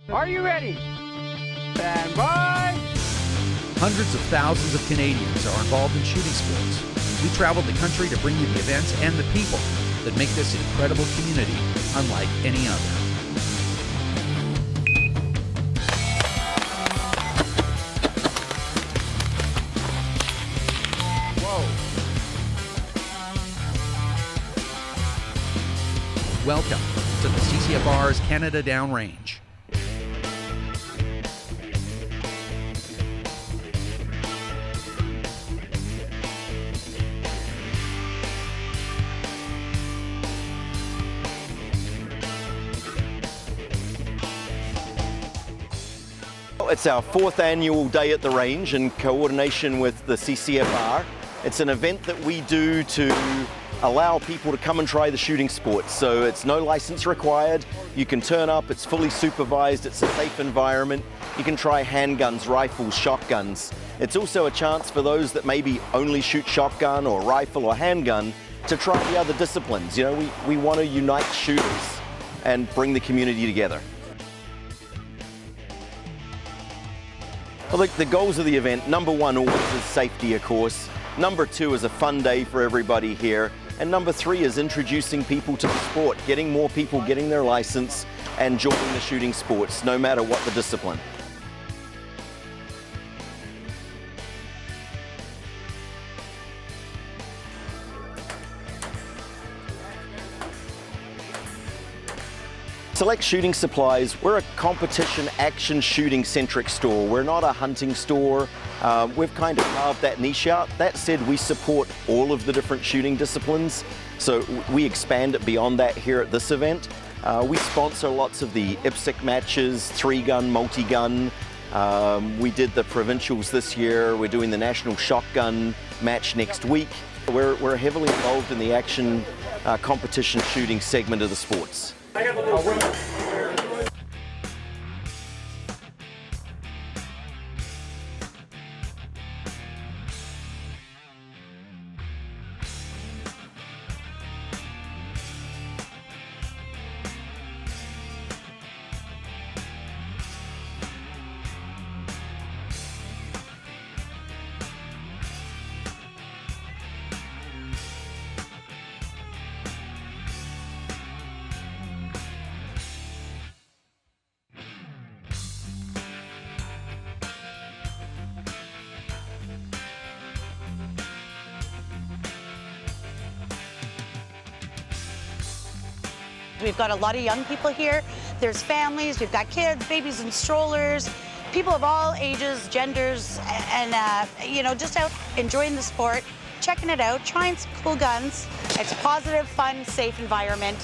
Are you ready? Stand by. Hundreds of thousands of Canadians are involved in shooting sports. We traveled the country to bring you the events and the people that make this incredible community unlike any other. Welcome to the CCFR's Canada Downrange. It's our 4th annual day at the range in coordination with the CCFR. It's an event that we do to allow people to come and try the shooting sports. So it's no license required. You can turn up, it's fully supervised, it's a safe environment. You can try handguns, rifles, shotguns. It's also a chance for those that maybe only shoot shotgun or rifle or handgun to try the other disciplines. You know, we want to unite shooters and bring the community together. Well, the goals of the event, number 1 always is safety, of course. Number 2 is a fun day for everybody here. And number 3 is introducing people to the sport, getting more people getting their license and joining the shooting sports, no matter what the discipline. Select Shooting Supplies, we're a competition action shooting centric store. We're not a hunting store. We've kind of carved that niche out. That said, we support all of the different shooting disciplines. So we expand it beyond that here at this event. We sponsor lots of the IPSC matches, 3-gun, multi-gun. We did the provincials this year. We're doing the national shotgun match next week. We're heavily involved in the action competition shooting segment of the sports. We've got a lot of young people here. There's families, we've got kids, babies in strollers, people of all ages, genders, and you know, just out enjoying the sport, checking it out, trying some cool guns. It's a positive, fun, safe environment.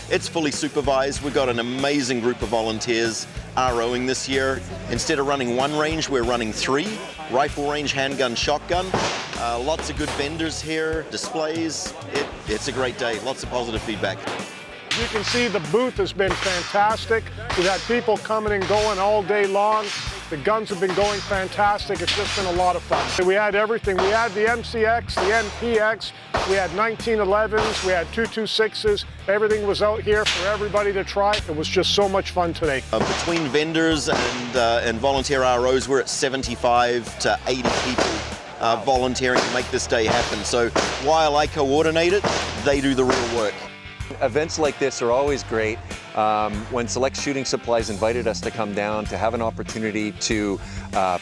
It's fully supervised. We've got an amazing group of volunteers ROing this year. Instead of running 1 range, we're running 3. Rifle range, handgun, shotgun. Lots of good vendors here, displays. It's a great day, lots of positive feedback. You can see the booth has been fantastic. We've had people coming and going all day long. The guns have been going fantastic. It's just been a lot of fun. We had everything. We had the MCX, the NPX, we had 1911s, we had 226s. Everything was out here for everybody to try. It was just so much fun today. Between vendors and volunteer ROs, we're at 75 to 80 people volunteering to make this day happen. So while I coordinate it, they do the real work. Events like this are always great. When Select Shooting Supplies invited us to come down to have an opportunity to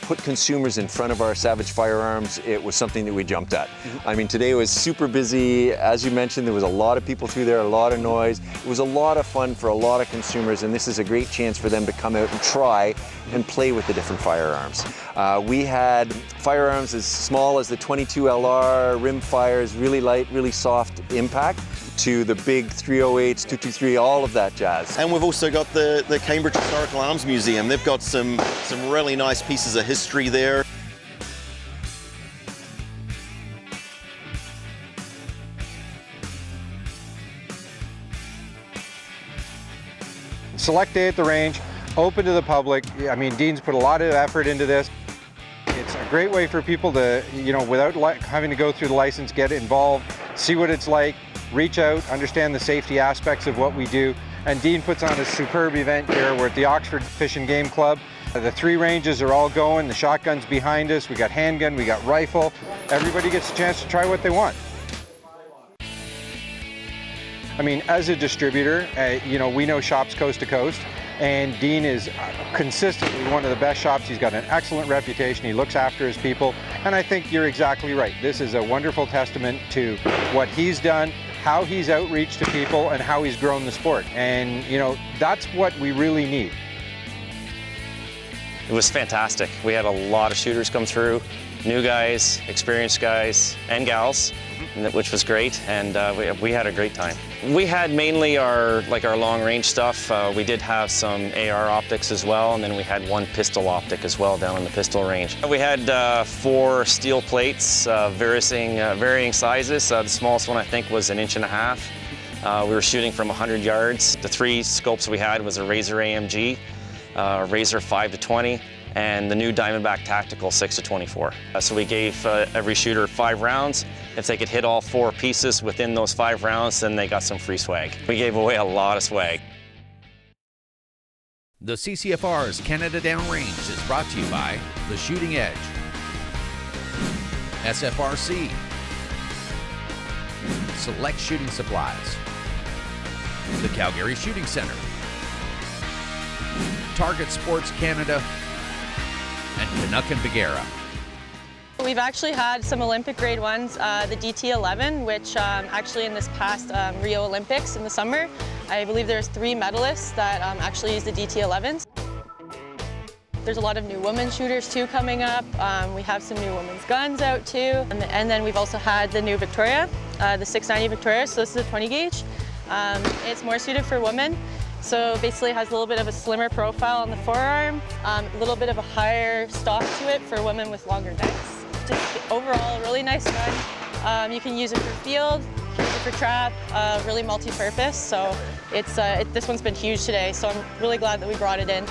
put consumers in front of our Savage firearms, it was something that we jumped at. I mean, today was super busy. As you mentioned, there was a lot of people through there, a lot of noise. It was a lot of fun for a lot of consumers, and this is a great chance for them to come out and try and play with the different firearms. We had firearms as small as the 22 LR, rim fires, really light, really soft impact, to the big 308s, 223, all of that jazz. And we've also got the Cambridge Historical Arms Museum. They've got some really nice pieces of history there. Select day at the range, open to the public. I mean, Dean's put a lot of effort into this. It's a great way for people to, without having to go through the license, get involved, see what it's like, reach out, understand the safety aspects of what we do. And Dean puts on a superb event here. We're at the Oxford Fish and Game Club. The 3 ranges are all going, the shotgun's behind us, we got handgun, we got rifle. Everybody gets a chance to try what they want. I mean, as a distributor, you know, we know shops coast to coast, and Dean is consistently one of the best shops. He's got an excellent reputation, he looks after his people, and I think you're exactly right. This is a wonderful testament to what he's done, how he's outreached to people, and how he's grown the sport. And, you know, that's what we really need. It was fantastic. We had a lot of shooters come through, new guys, experienced guys, and gals, which was great, and we had a great time. We had mainly our long range stuff. We did have some AR optics as well, and then we had 1 pistol optic as well down in the pistol range. We had 4 steel plates, varying sizes. The smallest one I think was 1.5 inches. We were shooting from 100 yards. The 3 scopes we had was a Razor AMG, Razor 5-20, and the new Diamondback Tactical 6-24. So we gave every shooter 5 rounds. If they could hit all 4 pieces within those 5 rounds, then they got some free swag. We gave away a lot of swag. The CCFR's Canada Downrange is brought to you by The Shooting Edge, SFRC, Select Shooting Supplies, the Calgary Shooting Center, Target Sports Canada, and Canuck and Bagheera. We've actually had some Olympic grade ones, the DT11, which actually in this past Rio Olympics in the summer, I believe there's 3 medalists that actually used the DT11s. There's a lot of new women shooters too coming up. We have some new women's guns out too. And then we've also had the new Victoria, the 690 Victoria, so this is a 20 gauge. It's more suited for women. So basically it has a little bit of a slimmer profile on the forearm, a little bit of a higher stock to it for women with longer necks. Just overall, a really nice gun. You can use it for field, use it for trap, really multi-purpose. So this one's been huge today, so I'm really glad that we brought it in.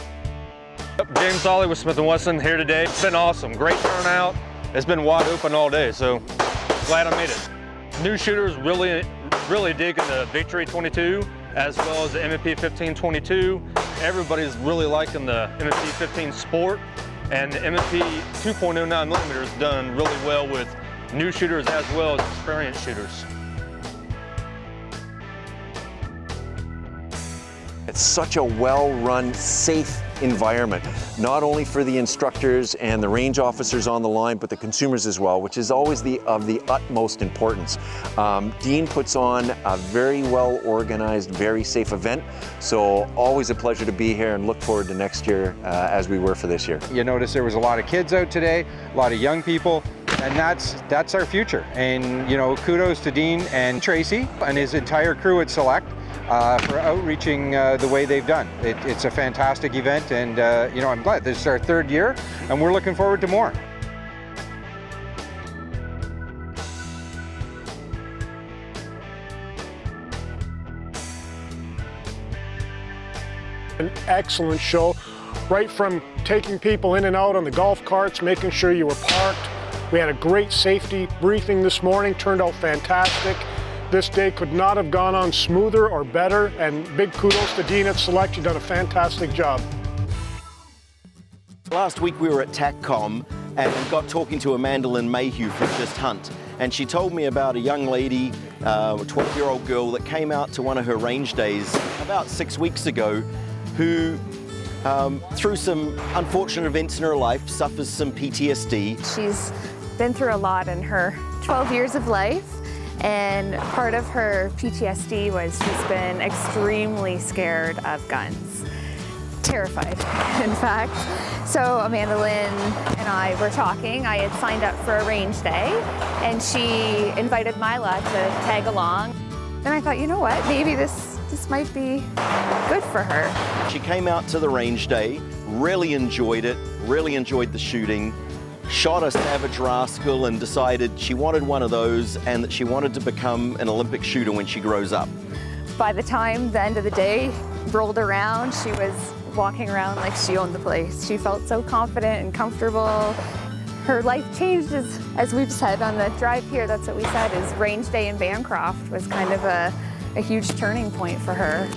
James Ollie with Smith & Wesson here today. It's been awesome, great turnout. It's been wide open all day, so glad I made it. New shooters really digging the Victory 22 as well as the M&P 15-22. Everybody's really liking the M&P 15 Sport, and the M&P 2.09mm is done really well with new shooters as well as experienced shooters. It's such a well-run, safe environment, not only for the instructors and the range officers on the line, but the consumers as well, which is always of the utmost importance. Dean puts on a very well-organized, very safe event, so always a pleasure to be here and look forward to next year as we were for this year. You notice there was a lot of kids out today, a lot of young people, and that's our future. And you know, kudos to Dean and Tracy and his entire crew at Select for outreaching the way they've done. It's a fantastic event, and you know, I'm glad this is our 3rd year, and we're looking forward to more. An excellent show, right from taking people in and out on the golf carts, making sure you were parked. We had a great safety briefing this morning, turned out fantastic. This day could not have gone on smoother or better, and big kudos to Dean at Select. You've done a fantastic job. Last week we were at TACCOM and got talking to Amanda Lynn Mayhew from Just Hunt, and she told me about a young lady, a 12-year-old girl that came out to one of her range days about 6 weeks ago, who through some unfortunate events in her life suffers some PTSD. She's been through a lot in her 12 years of life, and part of her PTSD was she's been extremely scared of guns. Terrified, in fact. So Amanda Lynn and I were talking. I had signed up for a range day, and she invited Mila to tag along. And I thought, you know what, maybe this might be good for her. She came out to the range day, really enjoyed it, really enjoyed the shooting, shot a Savage Rascal and decided she wanted one of those and that she wanted to become an Olympic shooter when she grows up. By the time the end of the day rolled around, she was walking around like she owned the place. She felt so confident and comfortable. Her life changed, as we've said on the drive here, that's what we said, is range day in Bancroft was kind of a huge turning point for her.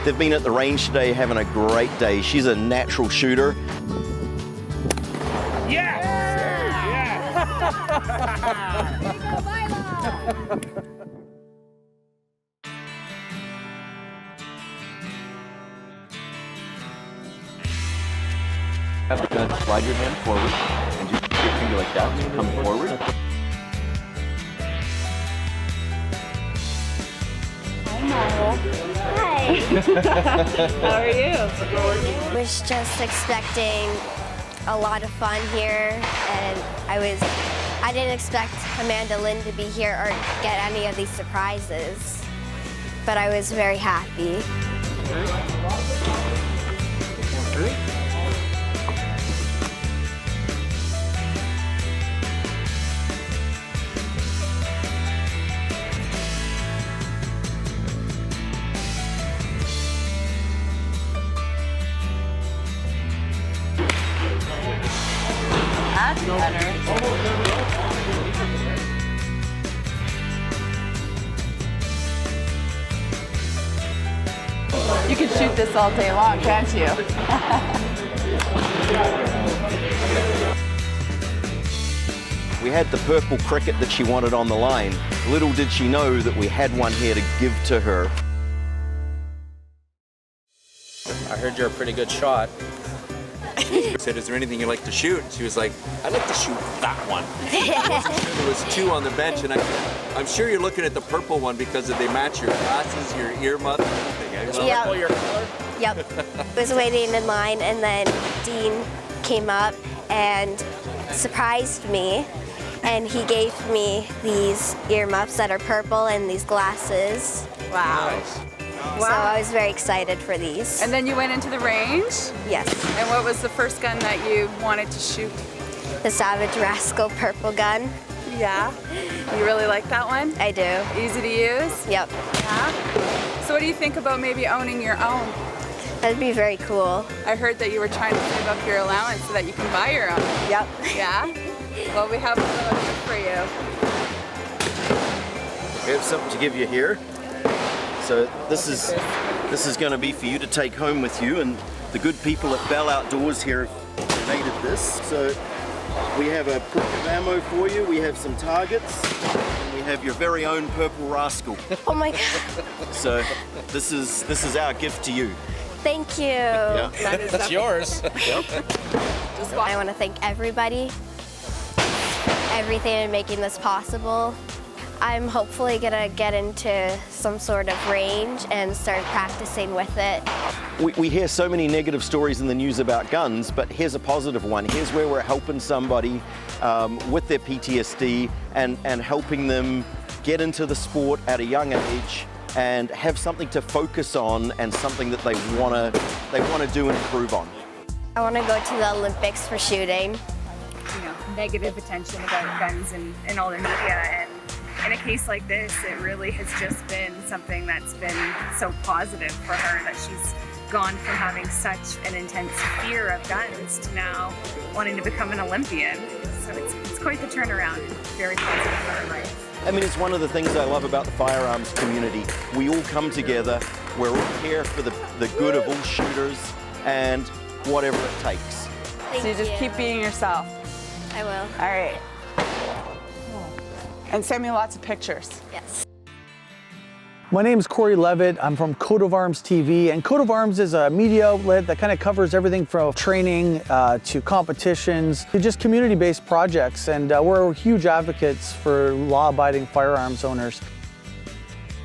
They've been at the range today having a great day. She's a natural shooter. Yes! Have the gun, slide your hand forward, and just put your finger like that, so come forward. Hi. How are you? Was just expecting a lot of fun here, and I didn't expect Amanda Lynn to be here or get any of these surprises, but I was very happy. That's better. You can shoot this all day long, can't you? We had the purple cricket that she wanted on the line. Little did she know that we had one here to give to her. I heard you're a pretty good shot. I said, is there anything you like to shoot? And she was like, I'd like to shoot that one. I wasn't sure there was two on the bench, and I'm sure you're looking at the purple one because they match your glasses, your earmuffs, and everything. Yep. Your color? Yep. I was waiting in line, and then Dean came up and surprised me, and he gave me these earmuffs that are purple and these glasses. Wow. Nice. So I was very excited for these. And then you went into the range? Yes. And what was the first gun that you wanted to shoot? The Savage Rascal purple gun. Yeah. You really like that one? I do. Easy to use? Yep. Yeah. So what do you think about maybe owning your own? That'd be very cool. I heard that you were trying to save up your allowance so that you can buy your own. Yep. Yeah? Well, we have a little gift for you. We have something to give you here. So this is going to be for you to take home with you, and the good people at Bell Outdoors here donated this. So we have a brick of ammo for you, we have some targets, and we have your very own purple rascal. Oh my God. So this is our gift to you. Thank you. Yeah. That's yours. Yep. I want to thank everybody, everything in making this possible. I'm hopefully gonna get into some sort of range and start practicing with it. We hear so many negative stories in the news about guns, but here's a positive one. Here's where we're helping somebody with their PTSD and helping them get into the sport at a young age and have something to focus on and something that they wanna do and improve on. I want to go to the Olympics for shooting. You know, negative attention about guns in all the media, and in a case like this, it really has just been something that's been so positive for her, that she's gone from having such an intense fear of guns to now wanting to become an Olympian. So it's quite the turnaround, very positive for her life. I mean, it's one of the things I love about the firearms community. We all come together, we're all here for the good of all shooters and whatever it takes. So you just keep being yourself. I will. All right. And send me lots of pictures. Yes. My name is Corey Levitt. I'm from Coat of Arms TV, and Coat of Arms is a media outlet that kind of covers everything from training to competitions to just community-based projects, and we're huge advocates for law-abiding firearms owners.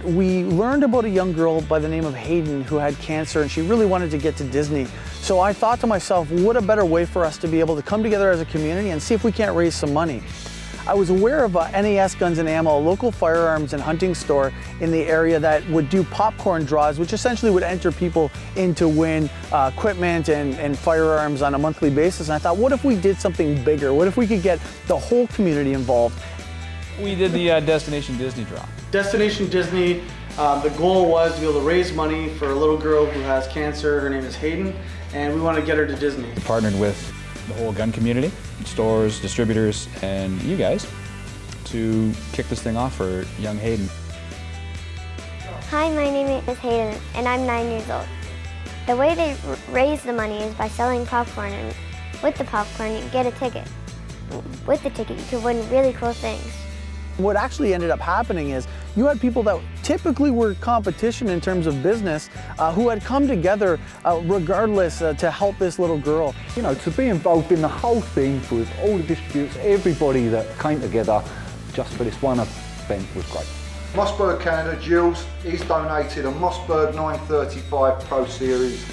We learned about a young girl by the name of Hayden who had cancer, and she really wanted to get to Disney. So I thought to myself, what a better way for us to be able to come together as a community and see if we can't raise some money. I was aware of NAS Guns and Ammo, a local firearms and hunting store in the area that would do popcorn draws, which essentially would enter people in to win equipment and firearms on a monthly basis. And I thought, what if we did something bigger? What if we could get the whole community involved? We did the Destination Disney draw. Destination Disney, the goal was to be able to raise money for a little girl who has cancer. Her name is Hayden, and we want to get her to Disney. We partnered with the whole gun community, stores, distributors, and you guys to kick this thing off for young Hayden. Hi, my name is Hayden, and I'm 9 years old. The way they raise the money is by selling popcorn, and with the popcorn you get a ticket. With the ticket you can win really cool things. What actually ended up happening is you had people that typically were competition in terms of business who had come together regardless to help this little girl. You know, to be involved in the whole thing with all the distributors, everybody that came together just for this one event was great. Mossberg Canada, Jules, he's donated a Mossberg 935 Pro Series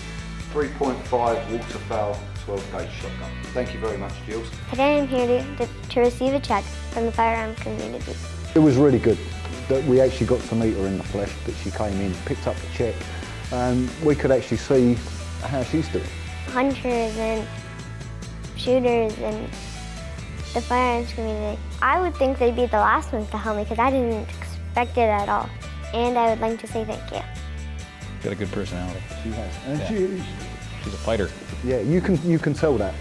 3.5 waterfowl 12-gauge shotgun. Thank you very much, Jules. Today I'm here to receive a check from the firearm community. It was really good that we actually got to meet her in the flesh, that she came in, picked up the check, and we could actually see how she's doing. Hunters and shooters and the firearms community. I would think they'd be the last ones to help me because I didn't expect it at all. And I would like to say thank you. Got a good personality. She has. And yeah. She's a fighter. Yeah, you can tell that.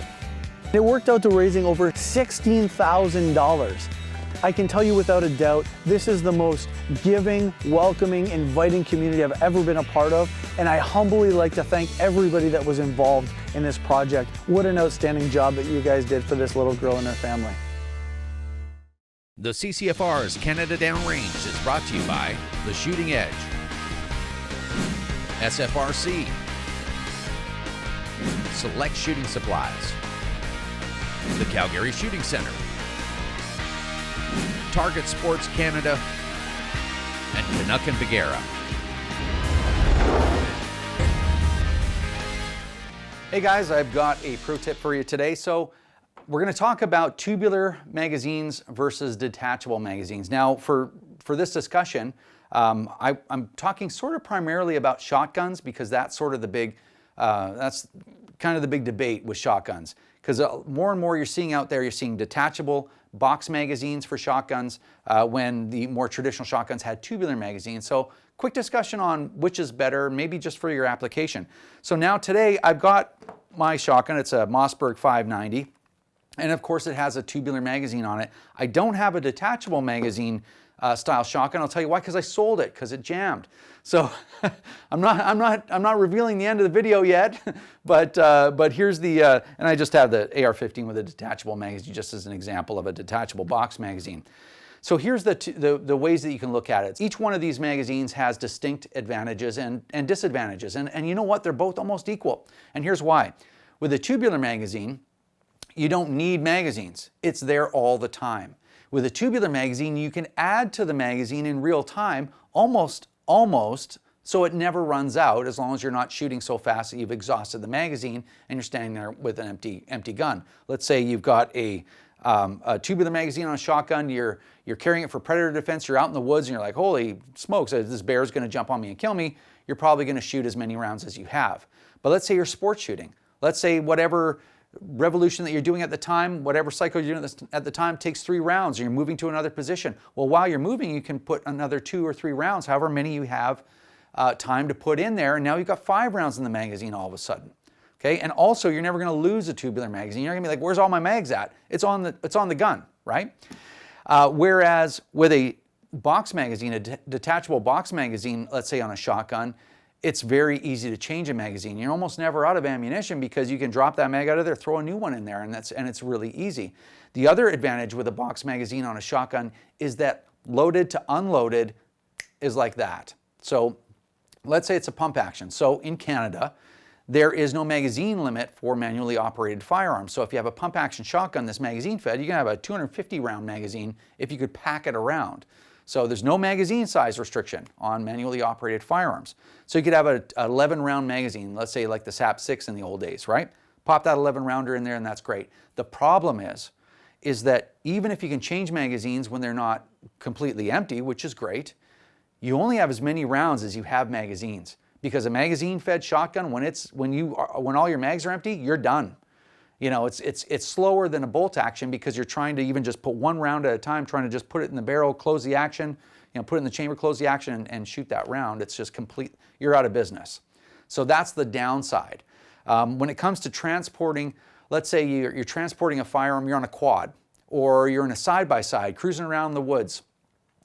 It worked out to raising over $16,000. I can tell you without a doubt, this is the most giving, welcoming, inviting community I've ever been a part of, and I humbly like to thank everybody that was involved in this project. What an outstanding job that you guys did for this little girl and her family. The CCFR's Canada Downrange is brought to you by The Shooting Edge, SFRC, Select Shooting Supplies, the Calgary Shooting Center, Target Sports Canada, and Canuck and Bagheera. Hey guys, I've got a pro tip for you today. So we're going to talk about tubular magazines versus detachable magazines. Now for this discussion, I'm talking sort of primarily about shotguns because that's sort of the big, that's kind of the big debate with shotguns. Because more and more you're seeing out there, you're seeing detachable box magazines for shotguns when the more traditional shotguns had tubular magazines. So quick discussion on which is better, maybe just for your application. So now today I've got my shotgun, it's a Mossberg 590, and of course it has a tubular magazine on it. I don't have a detachable magazine style shotgun. I'll tell you why, because I sold it, because it jammed. So I'm not revealing the end of the video yet, but here's the, and I just have the AR-15 with a detachable magazine, just as an example of a detachable box magazine. So here's the ways that you can look at it. Each one of these magazines has distinct advantages and disadvantages, and you know what? They're both almost equal. And here's why. With a tubular magazine, you don't need magazines. It's there all the time. With a tubular magazine, you can add to the magazine in real time, almost, so it never runs out as long as you're not shooting so fast that you've exhausted the magazine and you're standing there with an empty gun. Let's say you've got a tubular magazine on a shotgun, you're carrying it for predator defense, you're out in the woods and you're like, holy smokes, this bear's gonna jump on me and kill me. You're probably gonna shoot as many rounds as you have. But let's say you're sports shooting. Let's say whatever revolution that you're doing at the time, whatever cycle you're doing at the time takes 3 rounds and you're moving to another position. Well, while you're moving, you can put another 2 or 3 rounds, however many you have time to put in there, and now you've got 5 rounds in the magazine all of a sudden. Okay, and also you're never gonna lose a tubular magazine. You're not gonna be like, where's all my mags at? It's on the gun, right? Whereas with a box magazine, a detachable box magazine, let's say on a shotgun, it's very easy to change a magazine. You're almost never out of ammunition because you can drop that mag out of there, throw a new one in there, and it's really easy. The other advantage with a box magazine on a shotgun is that loaded to unloaded is like that. So let's say it's a pump action. So in Canada, there is no magazine limit for manually operated firearms. So if you have a pump action shotgun that's magazine fed, you can have a 250 round magazine if you could pack it around. So there's no magazine size restriction on manually operated firearms. So you could have an 11 round magazine, let's say like the SAP 6 in the old days, right? Pop that 11 rounder in there and that's great. The problem is is that even if you can change magazines when they're not completely empty, which is great, you only have as many rounds as you have magazines. Because a magazine-fed shotgun, when all your mags are empty, you're done. You know, it's slower than a bolt action because you're trying to even just put one round at a time, trying to just put it in the barrel, close the action, you know, put it in the chamber, close the action, and shoot that round. It's just complete, you're out of business. So that's the downside. When it comes to transporting, let's say you're transporting a firearm, you're on a quad, or you're in a side-by-side, cruising around the woods.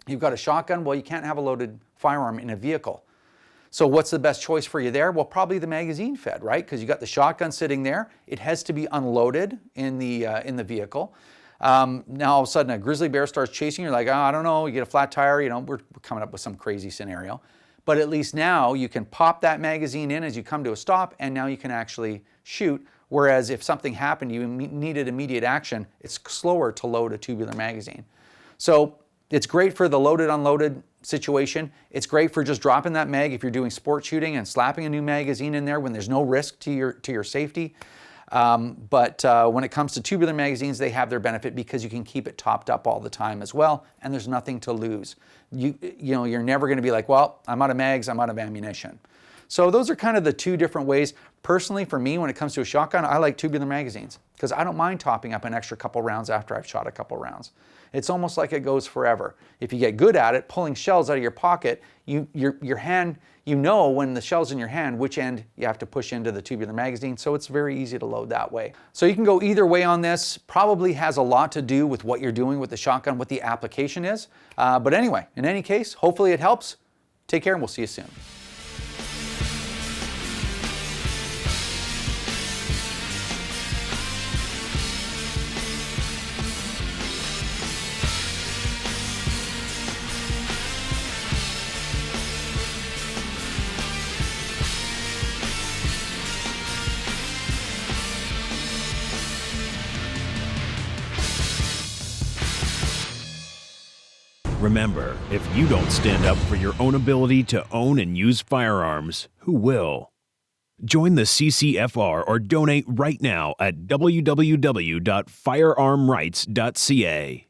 You've got a shotgun, well, you can't have a loaded firearm in a vehicle. So what's the best choice for you there? Well, probably the magazine fed, right? Because you got the shotgun sitting there. It has to be unloaded in the vehicle. Now all of a sudden a grizzly bear starts chasing you. You're like, oh, I don't know, you get a flat tire, you know, we're coming up with some crazy scenario. But at least now you can pop that magazine in as you come to a stop, and now you can actually shoot. Whereas if something happened, you needed immediate action, it's slower to load a tubular magazine. So it's great for the loaded unloaded situation. It's great for just dropping that mag if you're doing sport shooting and slapping a new magazine in there when there's no risk to your safety. But when it comes to tubular magazines, they have their benefit because you can keep it topped up all the time as well, and there's nothing to lose. You know, you're never going to be like, well, I'm out of mags, I'm out of ammunition. So those are kind of the two different ways. Personally, for me, when it comes to a shotgun, I like tubular magazines because I don't mind topping up an extra couple rounds after I've shot a couple rounds. It's almost like it goes forever. If you get good at it, pulling shells out of your pocket, your hand, you know when the shell's in your hand, which end you have to push into the tubular magazine, so it's very easy to load that way. So you can go either way on this. Probably has a lot to do with what you're doing with the shotgun, what the application is. But anyway, in any case, hopefully it helps. Take care and we'll see you soon. Remember, if you don't stand up for your own ability to own and use firearms, who will? Join the CCFR or donate right now at www.firearmrights.ca.